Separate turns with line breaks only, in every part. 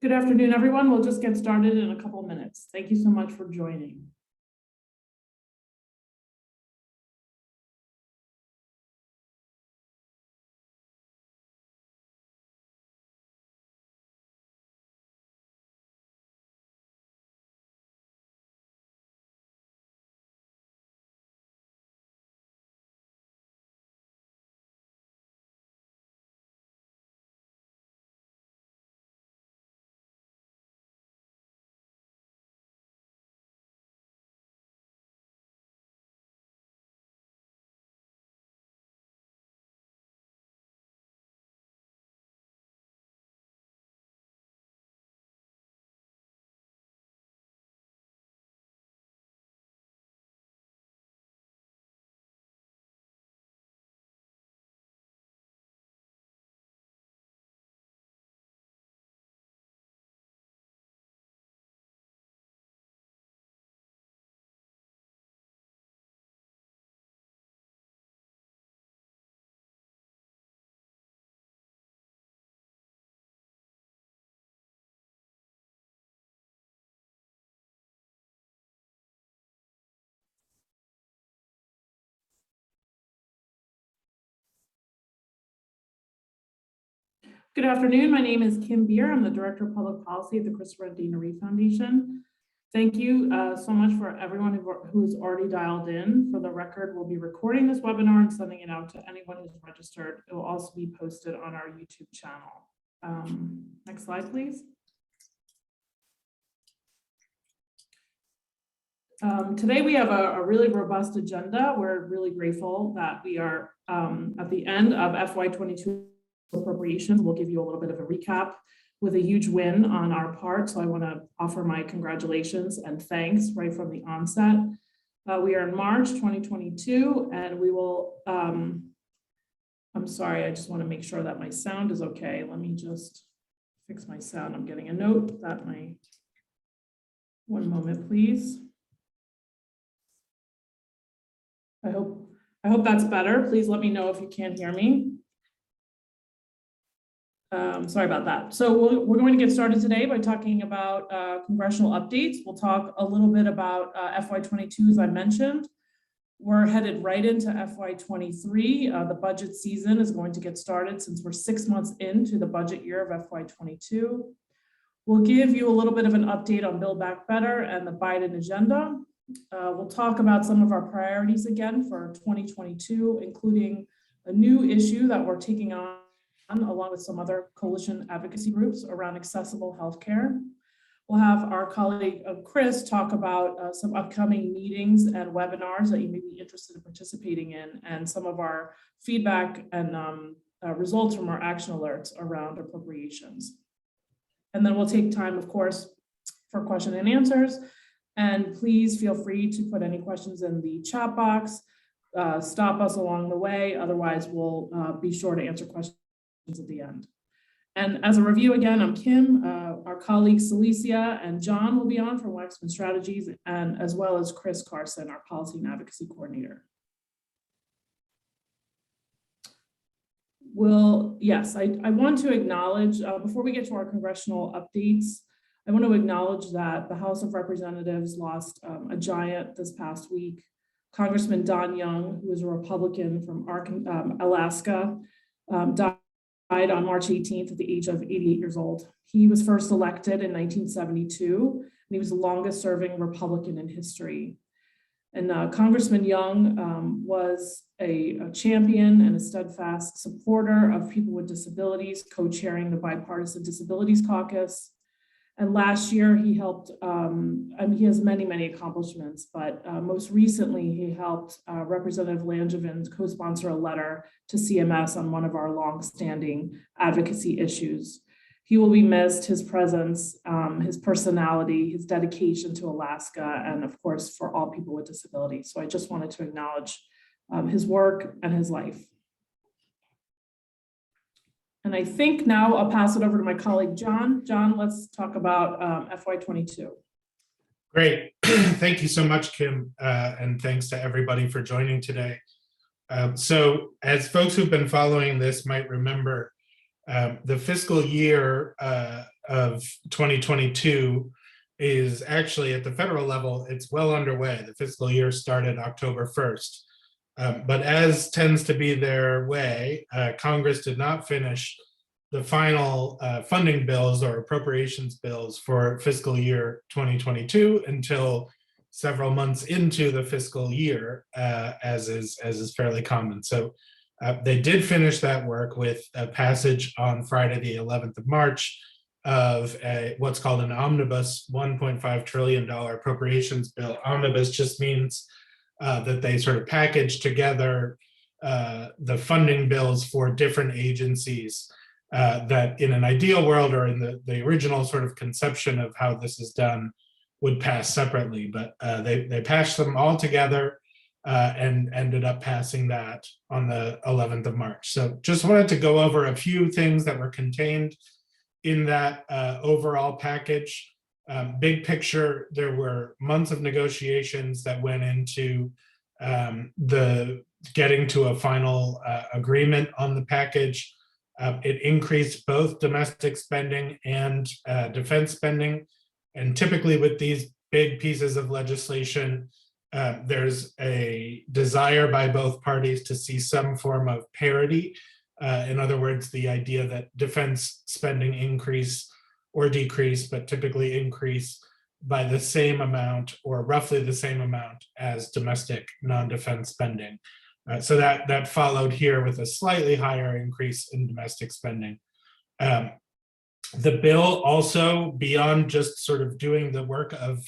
Good afternoon, everyone. We'll just get started in a couple of minutes. Thank you so much for joining. Good afternoon. My name is Kim Beer. I'm the Director of Public Policy at the Christopher and Dana Reeve Foundation. Thank you so much for everyone who's already dialed in. For the record, we'll be recording this webinar and sending it out to anyone who's registered. It will also be posted on our YouTube channel. Next slide, please. Today we have a really robust agenda. We're really grateful that we are at the end of FY22 appropriations. We'll give you a little bit of a recap with a huge win on our part. So I want to offer my congratulations and thanks right from the onset. We are in March 2022 and we will, I'm sorry, I just want to make sure that my sound is okay. Let me just fix my sound. I'm getting a note that one moment, please. I hope that's better. Please let me know if you can't hear me. Sorry about that. So we're going to get started today by talking about congressional updates. We'll talk a little bit about FY22, as I mentioned. We're headed right into FY23. The budget season is going to get started since we're 6 months into the budget year of FY22. We'll give you a little bit of an update on Build Back Better and the Biden agenda. We'll talk about some of our priorities again for 2022, including a new issue that we're taking on along with some other coalition advocacy groups around accessible healthcare. We'll have our colleague Chris talk about some upcoming meetings and webinars that you may be interested in participating in, and some of our feedback and results from our action alerts around appropriations. And then we'll take time, of course, for question and answers. And please feel free to put any questions in the chat box. Stop us along the way. Otherwise, we'll be sure to answer questions at the end. And as a review again, I'm Kim, our colleagues Celicia and John will be on from Waxman Strategies, and as well as Chris Carson, our policy and advocacy coordinator. Yes, I want to acknowledge, before we get to our congressional updates, I want to acknowledge that the House of Representatives lost a giant this past week. Congressman Don Young, who is a Republican from Alaska, died on March 18th at the age of 88 years old. He was first elected in 1972, and he was the longest serving Republican in history. And Congressman Young was a champion and a steadfast supporter of people with disabilities, co-chairing the Bipartisan Disabilities Caucus. And last year he helped, he has many accomplishments, but most recently he helped Representative Langevin co-sponsor a letter to CMS on one of our long-standing advocacy issues. He will be missed, his presence, his personality, his dedication to Alaska, and of course for all people with disabilities. So I just wanted to acknowledge his work and his life. And I think now I'll pass it over to my colleague, John. John, let's talk about FY22.
Great. Thank you so much, Kim. And thanks to everybody for joining today. So as folks who've been following this might remember, the fiscal year of 2022 is actually at the federal level, it's well underway. The fiscal year started October 1st. But as tends to be their way, Congress did not finish the final funding bills or appropriations bills for fiscal year 2022 until several months into the fiscal year, as is fairly common. So they did finish that work with a passage on Friday, the 11th of March, of what's called an omnibus $1.5 trillion appropriations bill. Omnibus just means that they sort of package together the funding bills for different agencies that in an ideal world or in the original sort of conception of how this is done would pass separately, but they passed them all together and ended up passing that on the 11th of March. So just wanted to go over a few things that were contained in that overall package. Big picture, there were months of negotiations that went into the getting to a final agreement on the package. It increased both domestic spending and defense spending. And typically with these big pieces of legislation, there's a desire by both parties to see some form of parity. In other words, the idea that defense spending increase or decrease, but typically increase by the same amount or roughly the same amount as domestic non-defense spending. So that followed here with a slightly higher increase in domestic spending. The bill also, beyond just sort of doing the work of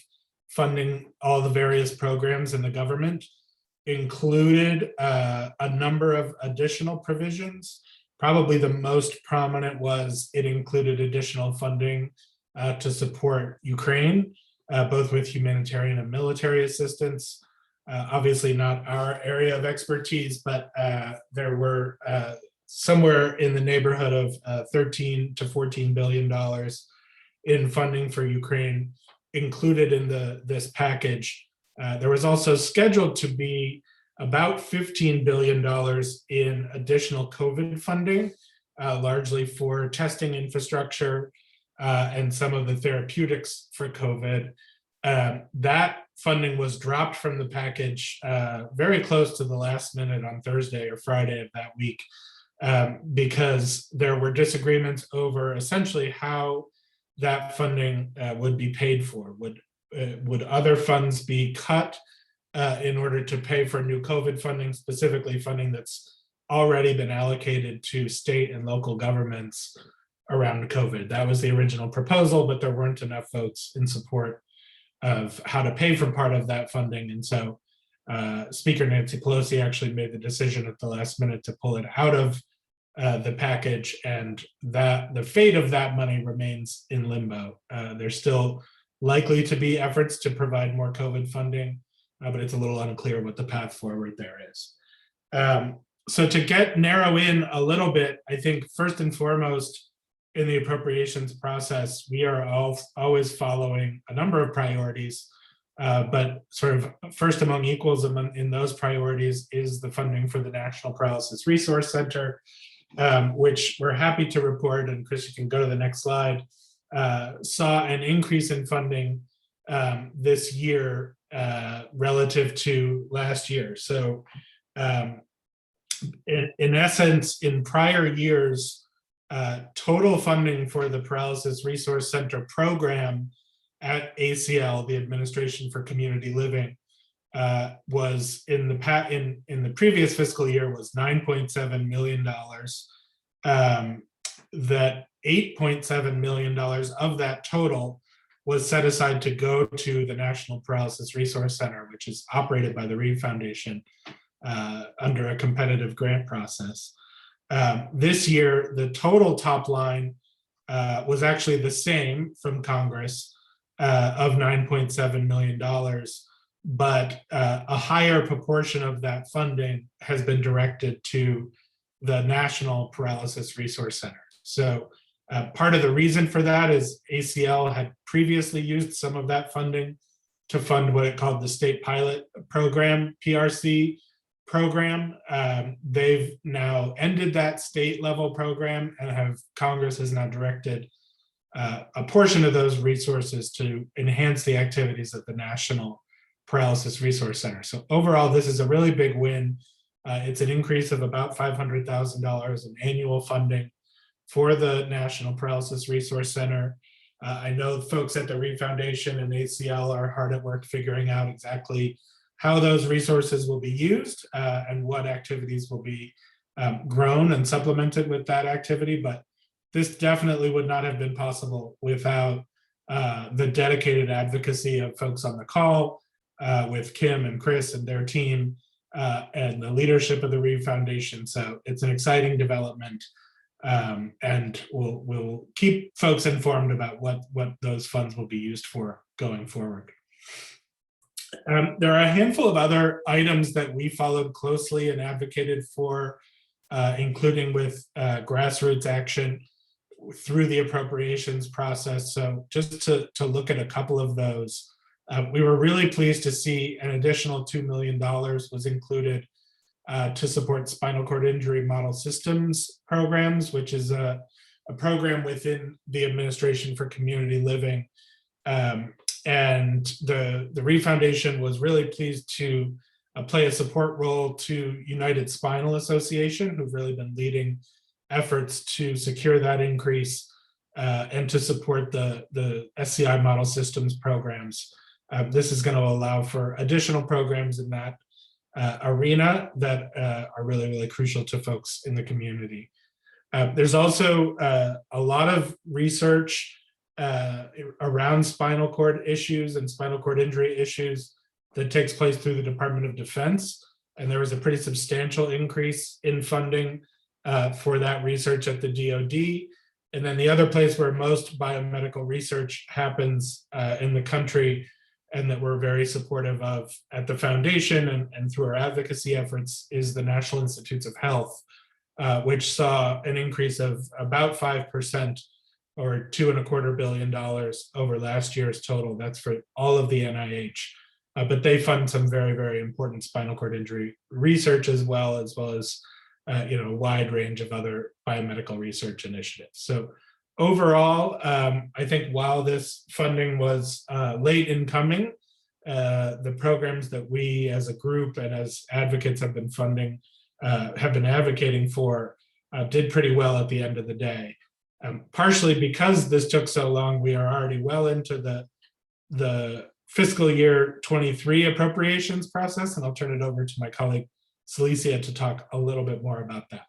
funding all the various programs in the government, included a number of additional provisions. Probably the most prominent was it included additional funding to support Ukraine, both with humanitarian and military assistance. Obviously not our area of expertise, but there were somewhere in the neighborhood of $13 to $14 billion in funding for Ukraine included in this package. There was also scheduled to be about $15 billion in additional COVID funding, largely for testing infrastructure and some of the therapeutics for COVID. That funding was dropped from the package very close to the last minute on Thursday or Friday of that week, because there were disagreements over essentially how that funding would be paid for. Would other funds be cut in order to pay for new COVID funding, specifically funding that's already been allocated to state and local governments around COVID? That was the original proposal, but there weren't enough votes in support of how to pay for part of that funding. And so Speaker Nancy Pelosi actually made the decision at the last minute to pull it out of the package, and that the fate of that money remains in limbo. There's still likely to be efforts to provide more COVID funding, but it's a little unclear what the path forward there is. So to narrow in a little bit, I think first and foremost in the appropriations process, we are always following a number of priorities, but sort of first among equals in those priorities is the funding for the National Paralysis Resource Center, which we're happy to report, and Chris, you can go to the next slide, saw an increase in funding this year relative to last year. So in essence, in prior years, total funding for the Paralysis Resource Center program at ACL, the Administration for Community Living, was in the previous fiscal year was $9.7 million. That $8.7 million of that total was set aside to go to the National Paralysis Resource Center, which is operated by the Reeve Foundation under a competitive grant process. This year, the total top line was actually the same from Congress of $9.7 million, but a higher proportion of that funding has been directed to the National Paralysis Resource Center. So part of the reason for that is ACL had previously used some of that funding to fund what it called the State Pilot Program, PRC program. They've now ended that state level program and Congress has now directed a portion of those resources to enhance the activities of the National Paralysis Resource Center. So overall, this is a really big win. It's an increase of about $500,000 in annual funding for the National Paralysis Resource Center. I know folks at the Reeve Foundation and ACL are hard at work figuring out exactly how those resources will be used and what activities will be grown and supplemented with that activity. But this definitely would not have been possible without the dedicated advocacy of folks on the call with Kim and Chris and their team and the leadership of the Reeve Foundation. So it's an exciting development. And we'll keep folks informed about what those funds will be used for going forward. There are a handful of other items that we followed closely and advocated for, including with grassroots action through the appropriations process. So just to look at a couple of those, we were really pleased to see an additional $2 million was included to support spinal cord injury model systems programs, which is a program within the Administration for Community Living. And the Reeve Foundation was really pleased to play a support role to United Spinal Association, who've really been leading efforts to secure that increase and to support the SCI model systems programs. This is going to allow for additional programs in that arena that are really, really crucial to folks in the community. There's also a lot of research around spinal cord issues and spinal cord injury issues that takes place through the Department of Defense. And there was a pretty substantial increase in funding for that research at the DoD. And then the other place where most biomedical research happens in the country, and that we're very supportive of at the foundation and through our advocacy efforts, is the National Institutes of Health, which saw an increase of about 5% or $2.25 billion over last year's total. That's for all of the NIH. But they fund some very, very important spinal cord injury research as well as a wide range of other biomedical research initiatives. So overall, I think while this funding was late in coming, the programs that we as a group and as advocates have been advocating for did pretty well at the end of the day. Partially because this took so long, we are already well into the fiscal year 23 appropriations process, and I'll turn it over to my colleague Celicia to talk a little bit more about that.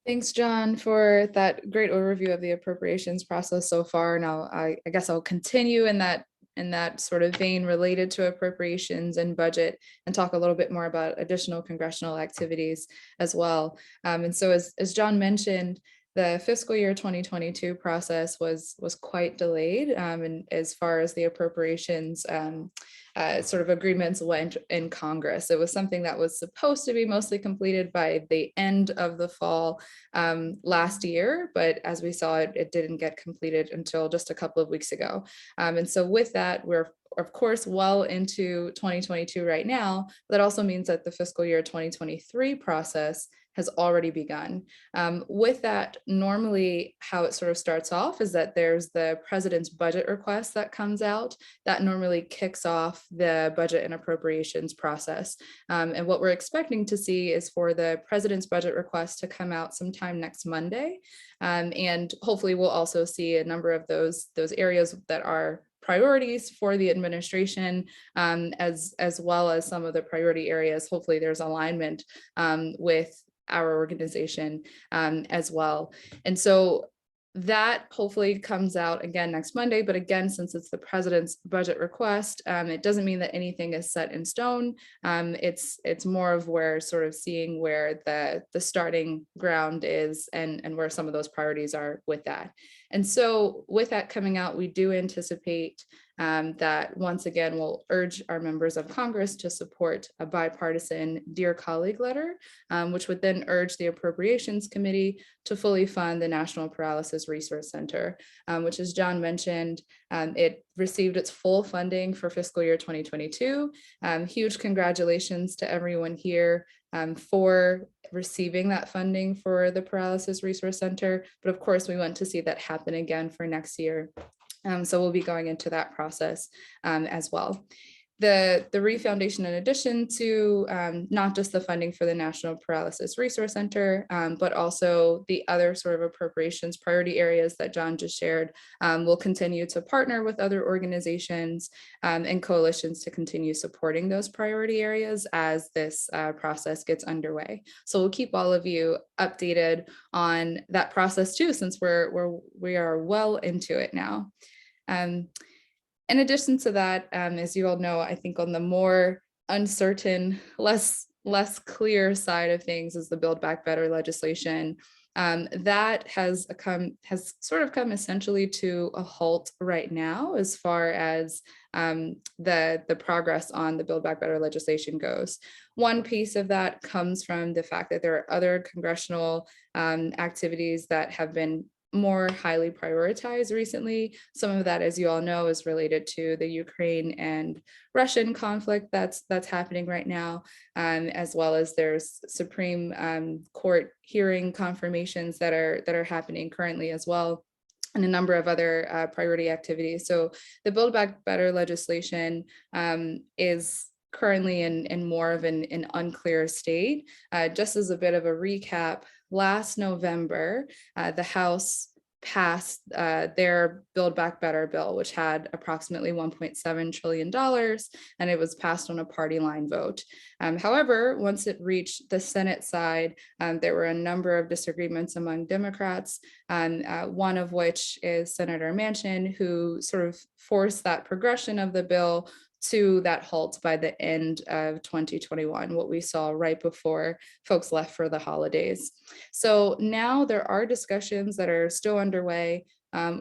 Thanks, John, for that great overview of the appropriations process so far. Now, I guess I'll continue in that sort of vein related to appropriations and budget and talk a little bit more about additional congressional activities as well. And so as John mentioned, the fiscal year 2022 process was quite delayed, and as far as the appropriations sort of agreements went in Congress. It was something that was supposed to be mostly completed by the end of the fall last year, but as we saw, it didn't get completed until just a couple of weeks ago. And so with that, we're of course well into 2022 right now. That also means that the fiscal year 2023 process has already begun. With that, normally how it sort of starts off is that there's the president's budget request that comes out that normally kicks off the budget and appropriations process. And what we're expecting to see is for the president's budget request to come out sometime next Monday. And hopefully we'll also see a number of those areas that are priorities for the administration, as well as some of the priority areas. Hopefully there's alignment with our organization as well. And so that hopefully comes out again next Monday. But again, since it's the president's budget request, it doesn't mean that anything is set in stone. It's more of where sort of seeing where the starting ground is and where some of those priorities are with that. And so with that coming out, we do anticipate that once again will urge our members of Congress to support a bipartisan Dear Colleague letter, which would then urge the Appropriations Committee to fully fund the National Paralysis Resource Center, which, as John mentioned, it received its full funding for fiscal year 2022. Huge congratulations to everyone here for receiving that funding for the Paralysis Resource Center. But of course, we want to see that happen again for next year. So we'll be going into that process as well. The Reeve Foundation, in addition to not just the funding for the National Paralysis Resource Center, but also the other sort of appropriations priority areas that John just shared, will continue to partner with other organizations and coalitions to continue supporting those priority areas as this process gets underway. So we'll keep all of you updated on that process too, since we are well into it now. In addition to that, as you all know, I think on the more uncertain, less clear side of things is the Build Back Better legislation. That has sort of come essentially to a halt right now as far as the progress on the Build Back Better legislation goes. One piece of that comes from the fact that there are other congressional activities that have been more highly prioritized recently. Some of that, as you all know, is related to the Ukraine and Russian conflict that's happening right now, as well as there's Supreme Court hearing confirmations that are happening currently as well, and a number of other priority activities. So the Build Back Better legislation is currently in more of an unclear state. Just as a bit of a recap, last November, the House passed their Build Back Better bill, which had approximately $1.7 trillion, and it was passed on a party line vote. However, once it reached the Senate side, there were a number of disagreements among Democrats, one of which is Senator Manchin, who sort of forced that progression of the bill to that halt by the end of 2021, what we saw right before folks left for the holidays. So now there are discussions that are still underway.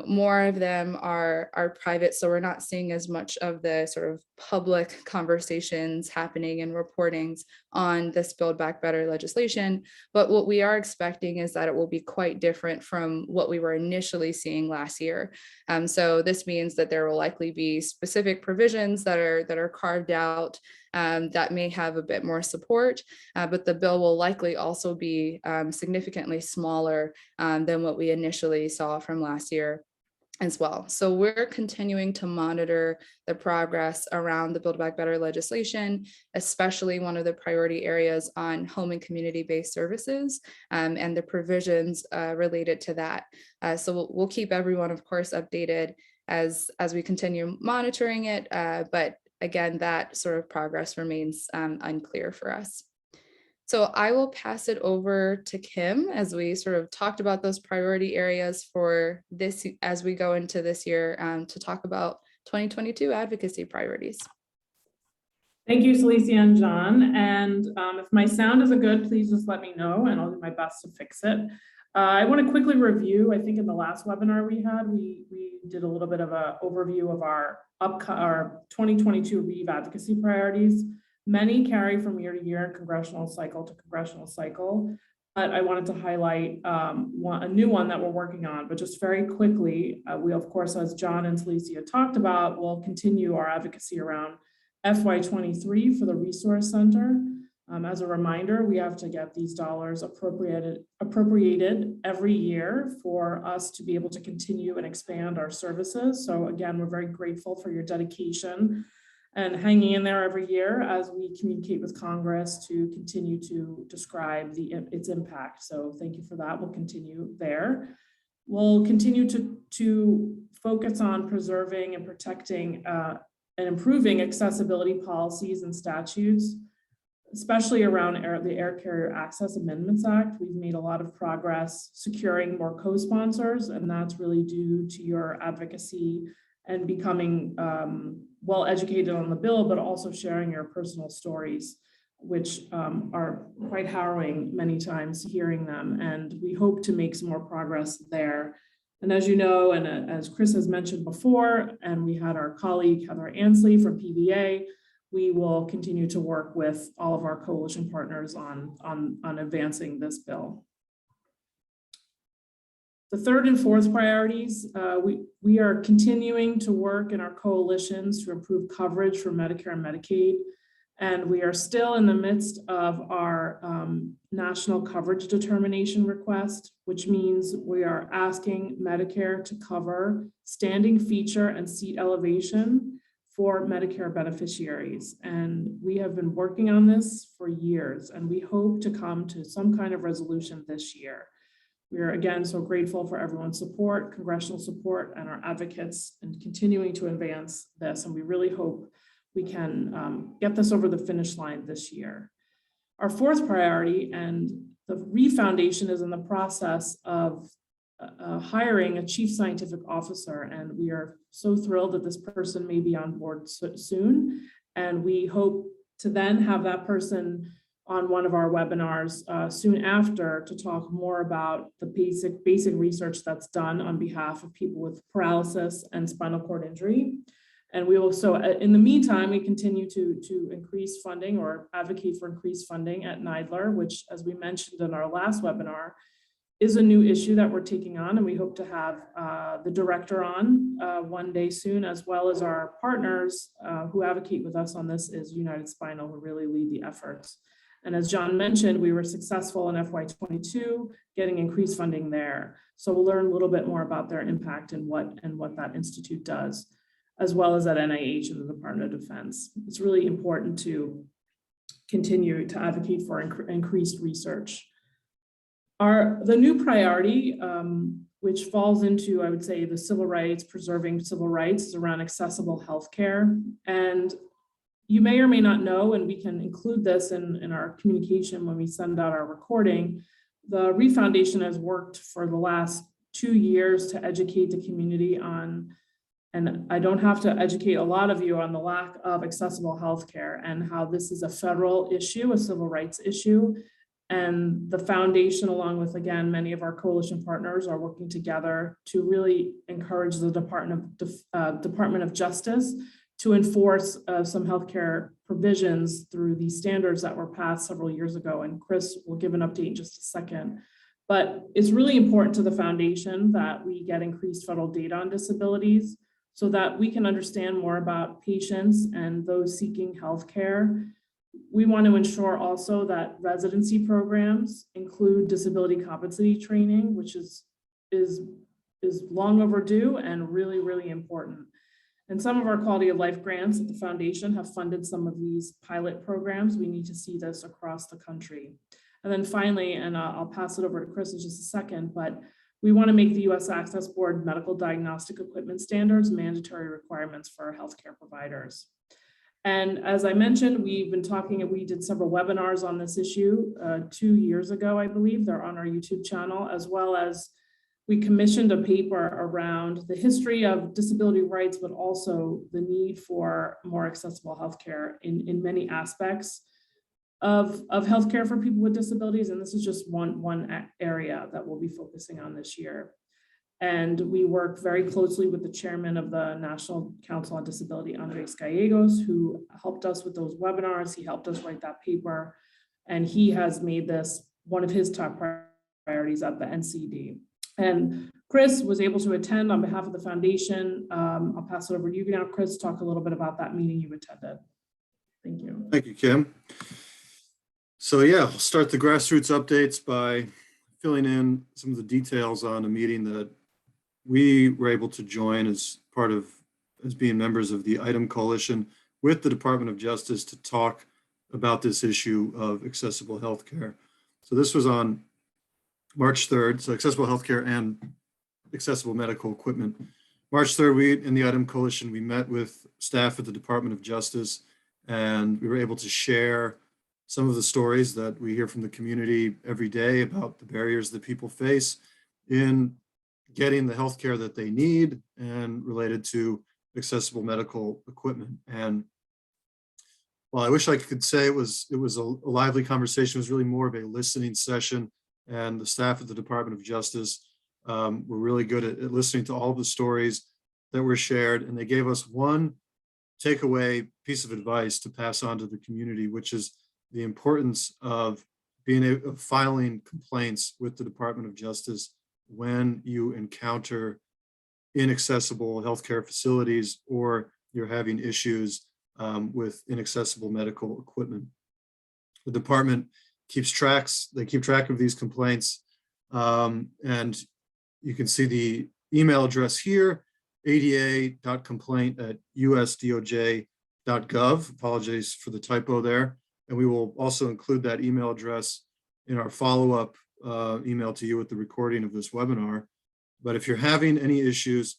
More of them are private, so we're not seeing as much of the sort of public conversations happening and reportings on this Build Back Better legislation. But what we are expecting is that it will be quite different from what we were initially seeing last year. So this means that there will likely be specific provisions that are carved out that may have a bit more support, but the bill will likely also be significantly smaller than what we initially saw from last year as well. So we're continuing to monitor the progress around the Build Back Better legislation, especially one of the priority areas on home and community-based services and the provisions related to that. So we'll keep everyone, of course, updated as we continue monitoring it, but again, that sort of progress remains unclear for us. So I will pass it over to Kim as we sort of talked about those priority areas for this as we go into this year to talk about 2022 advocacy priorities.
Thank you, Celicia and John. And if my sound isn't good, please just let me know and I'll do my best to fix it. I want to quickly review, I think in the last webinar we had, we did a little bit of an overview of our 2022 Reeve advocacy priorities. Many carry from year to year, congressional cycle to congressional cycle. But I wanted to highlight a new one that we're working on. But just very quickly, we of course, as John and Celicia talked about, will continue our advocacy around FY23 for the Resource Center. As a reminder, we have to get these dollars appropriated every year for us to be able to continue and expand our services. So again, we're very grateful for your dedication and hanging in there every year as we communicate with Congress to continue to describe its impact. So thank you for that. We'll continue there. We'll continue to focus on preserving and protecting and improving accessibility policies and statutes, especially around the Air Carrier Access Amendments Act. We've made a lot of progress securing more co-sponsors, and that's really due to your advocacy and becoming well educated on the bill, but also sharing your personal stories, which are quite harrowing many times hearing them. And we hope to make some more progress there And as you know, and as Chris has mentioned before, and we had our colleague Heather Ansley from PVA, we will continue to work with all of our coalition partners on advancing this bill. The third and fourth priorities, we are continuing to work in our coalitions to improve coverage for Medicare and Medicaid. And we are still in the midst of our national coverage determination request, which means we are asking Medicare to cover standing feature and seat elevation for Medicare beneficiaries. And we have been working on this for years, and we hope to come to some kind of resolution this year. We are again so grateful for everyone's support, congressional support, and our advocates in continuing to advance this. And we really hope we can get this over the finish line this year. Our fourth priority, and the Reeve Foundation is in the process of hiring a chief scientific officer, and we are so thrilled that this person may be on board soon. And we hope to then have that person on one of our webinars soon after to talk more about the basic research that's done on behalf of people with paralysis and spinal cord injury. And we also, in the meantime, we continue to increase funding or advocate for increased funding at NIDLR, which, as we mentioned in our last webinar, is a new issue that we're taking on. And we hope to have the director on one day soon, as well as our partners who advocate with us on this is United Spinal, who really lead the efforts. And as John mentioned, we were successful in FY22, getting increased funding there. So we'll learn a little bit more about their impact and what that institute does, as well as at NIH and the Department of Defense. It's really important to continue to advocate for increased research. The new priority, which falls into, I would say, the civil rights, preserving civil rights, is around accessible healthcare. And you may or may not know, and we can include this in our communication when we send out our recording, the Reeve Foundation has worked for the last 2 years to educate the community on, and I don't have to educate a lot of you on the lack of accessible healthcare and how this is a federal issue, a civil rights issue. And the foundation, along with, again, many of our coalition partners, are working together to really encourage the Department of Justice to enforce some healthcare provisions through these standards that were passed several years ago. And Chris will give an update in just a second. But it's really important to the foundation that we get increased federal data on disabilities so that we can understand more about patients and those seeking healthcare. We want to ensure also that residency programs include disability competency training, which is long overdue and really, really important. And some of our quality of life grants at the foundation have funded some of these pilot programs. We need to see this across the country. And then finally, and I'll pass it over to Chris in just a second, but we want to make the U.S. Access Board medical diagnostic equipment standards mandatory requirements for our healthcare providers. And as I mentioned, we've been talking, and we did several webinars on this issue 2 years ago, I believe. They're on our YouTube channel, as well as we commissioned a paper around the history of disability rights, but also the need for more accessible healthcare in many aspects of healthcare for people with disabilities. And this is just one area that we'll be focusing on this year. And we work very closely with the chairman of the National Council on Disability, Andres Gallegos, who helped us with those webinars. He helped us write that paper, and he has made this one of his top priorities at the NCD. And Chris was able to attend on behalf of the foundation. I'll pass it over to you now, Chris, talk a little bit about that meeting you attended. Thank you.
Thank you, Kim. So yeah, I'll start the grassroots updates by filling in some of the details on a meeting that we were able to join as being members of the ITEM Coalition with the Department of Justice to talk about this issue of accessible healthcare. So this was on March 3rd, so accessible healthcare and accessible medical equipment. March 3rd, we in the ITEM Coalition, we met with staff at the Department of Justice, and we were able to share some of the stories that we hear from the community every day about the barriers that people face in getting the healthcare that they need and related to accessible medical equipment. And while I wish I could say it was a lively conversation, it was really more of a listening session. And the staff at the Department of Justice were really good at listening to all the stories that were shared, and they gave us one takeaway piece of advice to pass on to the community, which is the importance of of filing complaints with the Department of Justice when you encounter inaccessible healthcare facilities or you're having issues with inaccessible medical equipment. The department keeps track of these complaints, and you can see the email address here, ada.complaint@usdoj.gov. Apologies for the typo there. And we will also include that email address in our follow-up email to you with the recording of this webinar. But if you're having any issues,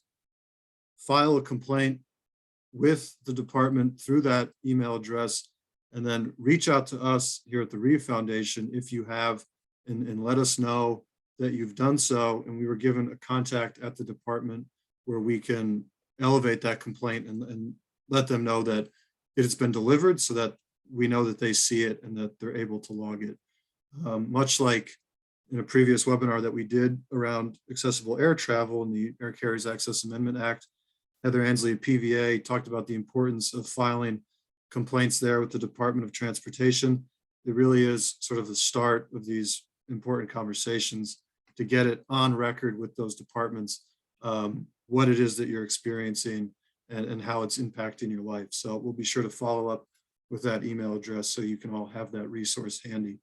file a complaint with the department through that email address, and then reach out to us here at the Reeve Foundation if you have, and let us know that you've done so. And we were given a contact at the department where we can elevate that complaint and let them know that it has been delivered, so that we know that they see it and that they're able to log it. Much like in a previous webinar that we did around accessible air travel and the Air Carriers Access Amendment Act, Heather Ansley at PVA talked about the importance of filing complaints there with the Department of Transportation. It really is sort of the start of these important conversations to get it on record with those departments, what it is that you're experiencing and how it's impacting your life. So we'll be sure to follow up with that email address so you can all have that resource handy.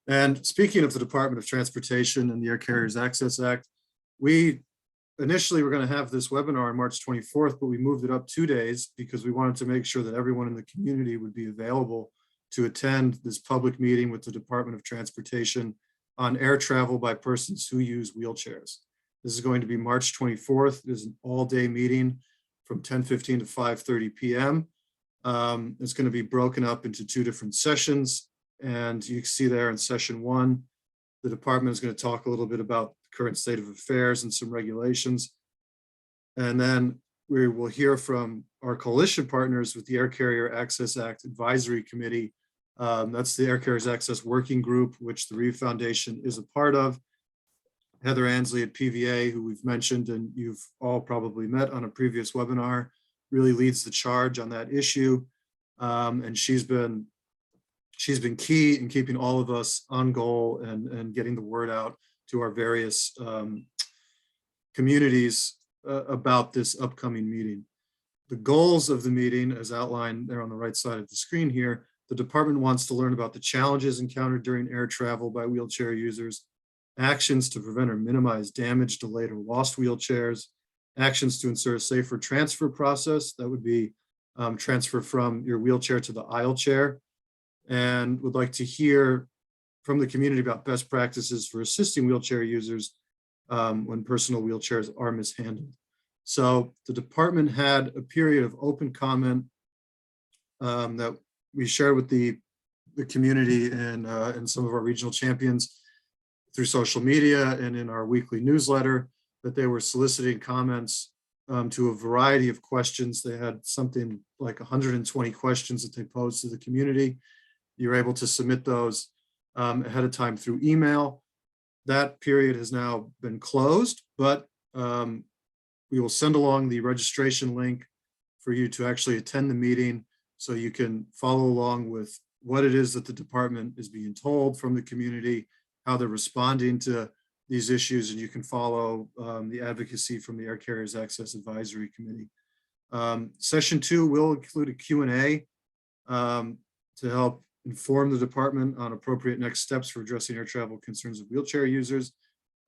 And speaking of the Department of Transportation and the Air Carriers Access Act, we initially were going to have this webinar on March 24th, but we moved it up 2 days because we wanted to make sure that everyone in the community would be available to attend this public meeting with the Department of Transportation on air travel by persons who use wheelchairs. This is going to be March 24th. It is an all-day meeting from 10:15 to 5:30 p.m. It's going to be broken up into 2 different sessions. And you can see there in session 1, the department is going to talk a little bit about the current state of affairs and some regulations. And then we will hear from our coalition partners with the Air Carrier Access Act Advisory Committee. That's the Air Carriers Access Working Group, which the Reeve Foundation is a part of. Heather Ansley at PVA, who we've mentioned and you've all probably met on a previous webinar, really leads the charge on that issue. And she's been key in keeping all of us on goal and getting the word out to our various communities about this upcoming meeting. The goals of the meeting, as outlined there on the right side of the screen here, the department wants to learn about the challenges encountered during air travel by wheelchair users, actions to prevent or minimize damage, delayed, or lost wheelchairs, actions to ensure a safer transfer process, that would be transfer from your wheelchair to the aisle chair, and would like to hear from the community about best practices for assisting wheelchair users when personal wheelchairs are mishandled. So the department had a period of open comment that we shared with the community and some of our regional champions through social media and in our weekly newsletter, that they were soliciting comments to a variety of questions. They had something like 120 questions that they posed to the community. You're able to submit those ahead of time through email. That period has now been closed, but we will send along the registration link for you to actually attend the meeting so you can follow along with what it is that the department is being told from the community, how they're responding to these issues, and you can follow the advocacy from the Air Carriers Access Advisory Committee. Session 2 will include a Q&A to help inform the department on appropriate next steps for addressing air travel concerns of wheelchair users.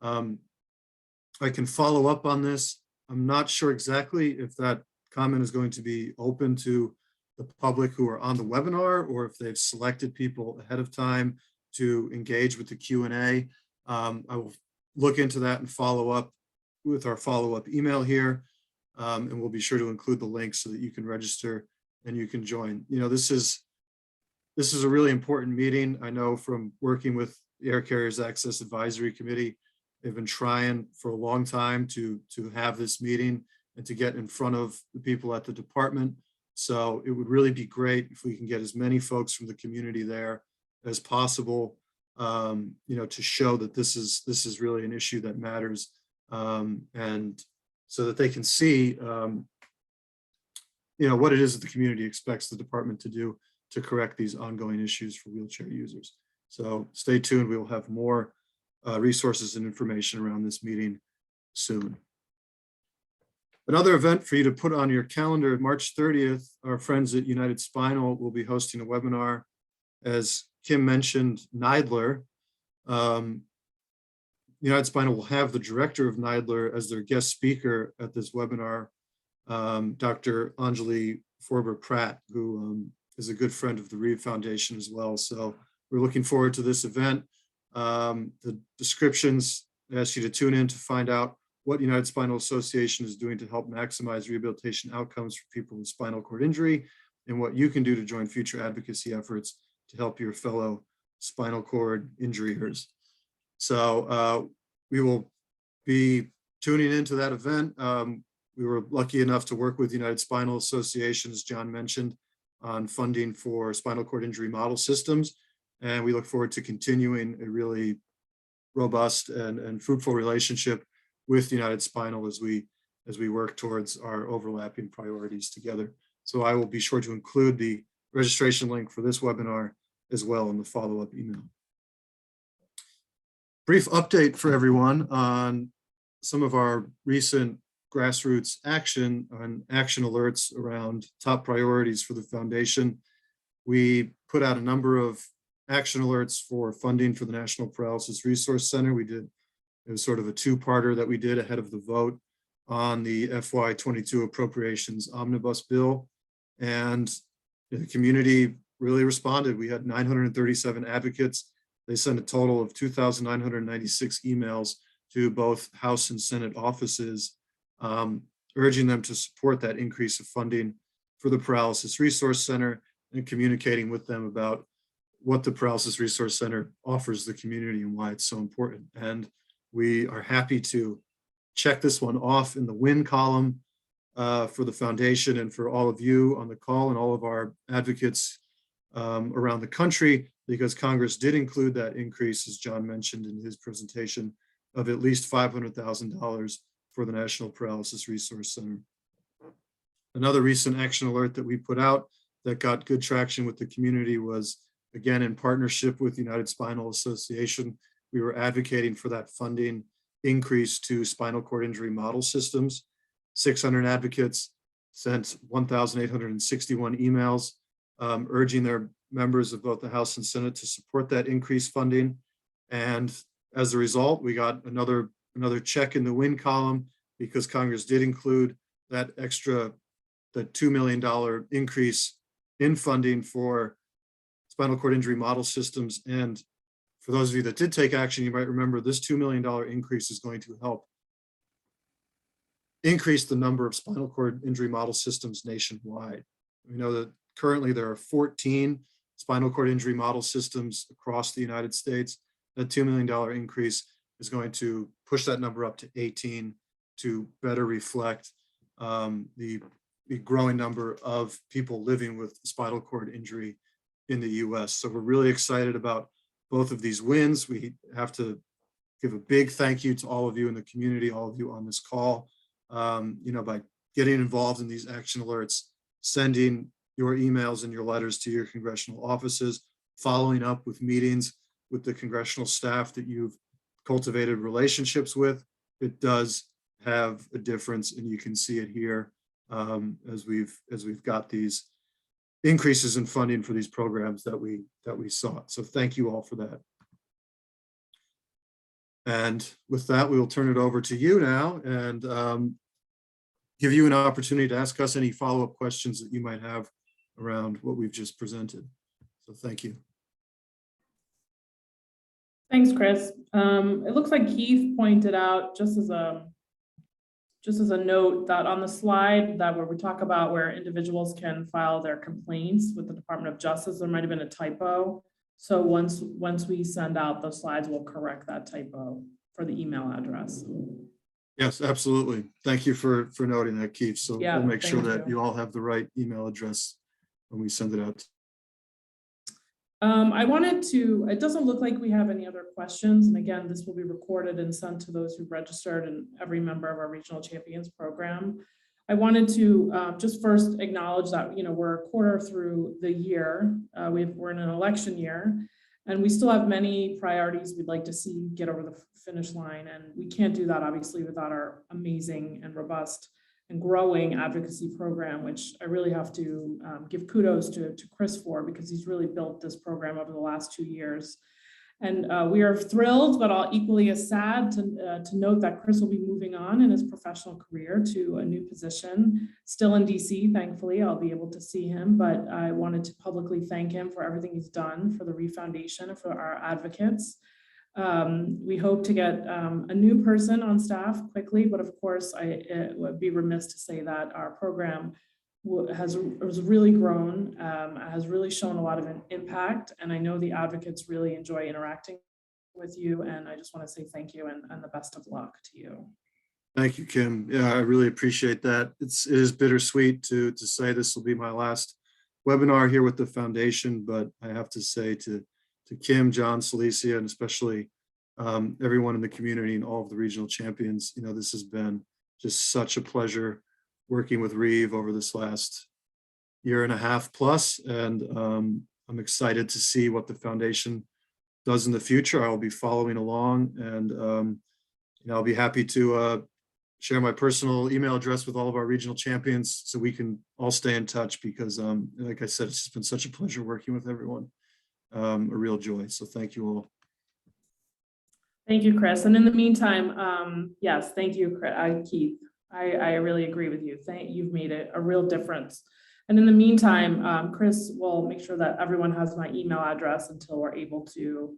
I can follow up on this. I'm not sure exactly if that comment is going to be open to the public who are on the webinar, or if they've selected people ahead of time to engage with the Q&A. I will look into that and follow up with our follow-up email here. And we'll be sure to include the link so that you can register and you can join. You know, this is a really important meeting. I know from working with the Air Carriers Access Advisory Committee, they've been trying for a long time to have this meeting and to get in front of the people at the department. So it would really be great if we can get as many folks from the community there as possible. to show that this is really an issue that matters, and so that they can see, what it is that the community expects the department to do to correct these ongoing issues for wheelchair users. So stay tuned. We will have more resources and information around this meeting soon. Another event for you to put on your calendar, March 30th, our friends at United Spinal will be hosting a webinar. As Kim mentioned, NIDLR. United Spinal will have the director of NIDLR as their guest speaker at this webinar, Dr. Anjali Forber-Pratt, who is a good friend of the Reeve Foundation as well. So we're looking forward to this event. The descriptions ask you to tune in to find out what United Spinal Association is doing to help maximize rehabilitation outcomes for people with spinal cord injury, and what you can do to join future advocacy efforts to help your fellow spinal cord injuryers. So we will be tuning into that event. We were lucky enough to work with United Spinal Association, as John mentioned, on funding for spinal cord injury model systems. And we look forward to continuing a really robust and fruitful relationship with United Spinal as we work towards our overlapping priorities together. So I will be sure to include the registration link for this webinar as well in the follow-up email. Brief update for everyone on some of our recent grassroots action and action alerts around top priorities for the foundation. We put out a number of action alerts for funding for the National Paralysis Resource Center. It was sort of a two-parter that we did ahead of the vote on the FY22 Appropriations Omnibus Bill. And the community really responded. We had 937 advocates. They sent a total of 2,996 emails to both House and Senate offices, urging them to support that increase of funding for the Paralysis Resource Center and communicating with them about what the Paralysis Resource Center offers the community and why it's so important. And we are happy to check this one off in the win column for the foundation and for all of you on the call and all of our advocates around the country, because Congress did include that increase, as John mentioned in his presentation, of at least $500,000 for the National Paralysis Resource Center. Another recent action alert that we put out that got good traction with the community was, again, in partnership with United Spinal Association. We were advocating for that funding increase to spinal cord injury model systems. 600 advocates sent 1,861 emails urging their members of both the House and Senate to support that increased funding. And as a result, we got another check in the win column, because Congress did include that $2 million increase in funding for spinal cord injury model systems. And for those of you that did take action, you might remember this $2 million increase is going to help increase the number of spinal cord injury model systems nationwide. We know that currently there are 14 spinal cord injury model systems across the United States. That $2 million increase is going to push that number up to 18 to better reflect the growing number of people living with spinal cord injury in the US. So we're really excited about both of these wins. We have to give a big thank you to all of you in the community, all of you on this call, by getting involved in these action alerts, sending your emails and your letters to your congressional offices, following up with meetings with the congressional staff that you've cultivated relationships with. It does have a difference, and you can see it here as we've got these increases in funding for these programs that we sought. So thank you all for that. And with that, we will turn it over to you now and give you an opportunity to ask us any follow-up questions that you might have around what we've just presented. So thank you.
Thanks, Chris. It looks like Keith pointed out, just as a note, that on the slide that where we talk about where individuals can file their complaints with the Department of Justice, there might have been a typo. So once we send out the slides, we'll correct that typo for the email address.
Yes, absolutely. Thank you for noting that, Keith. So
Yeah,
we'll make sure
thank
that you all have the right email address when we send it out.
I wanted to, it doesn't look like we have any other questions. And again, this will be recorded and sent to those who registered and every member of our Regional Champions program. I wanted to just first acknowledge that, we're a quarter through the year. We're in an election year, and we still have many priorities we'd like to see get over the finish line. And we can't do that, obviously, without our amazing and robust and growing advocacy program, which I really have to give kudos to Chris for, because he's really built this program over the last 2 years. And we are thrilled, but all equally as sad to note that Chris will be moving on in his professional career to a new position, still in DC. Thankfully, I'll be able to see him, but I wanted to publicly thank him for everything he's done for the Reeve Foundation and for our advocates. We hope to get a new person on staff quickly, but of course, I would be remiss to say that our program has really grown, has really shown a lot of impact, and I know the advocates really enjoy interacting with you, and I just want to say thank you and the best of luck to you.
Thank you, Kim. Yeah, I really appreciate that. It is bittersweet to say this will be my last webinar here with the foundation, but I have to say to Kim, John, Celicia, and especially everyone in the community and all of the regional champions, this has been just such a pleasure working with Reeve over this last 1.5 years plus, and I'm excited to see what the foundation does in the future. I'll be following along, and I'll be happy to share my personal email address with all of our regional champions so we can all stay in touch, because like I said, it's just been such a pleasure working with everyone. A real joy. So thank you all.
Thank you, Chris. And in the meantime, yes, thank you, Keith. I really agree with you. You've made it a real difference. And in the meantime, Chris will make sure that everyone has my email address until we're able to,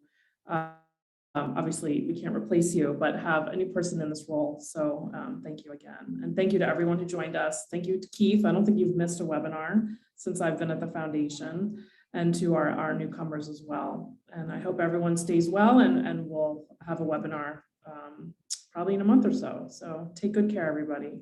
obviously we can't replace you, but have a new person in this role. So thank you again. And thank you to everyone who joined us. Thank you to Keith. I don't think you've missed a webinar since I've been at the foundation, and to our newcomers as well. And I hope everyone stays well, and we'll have a webinar probably in a month or so. So take good care, everybody.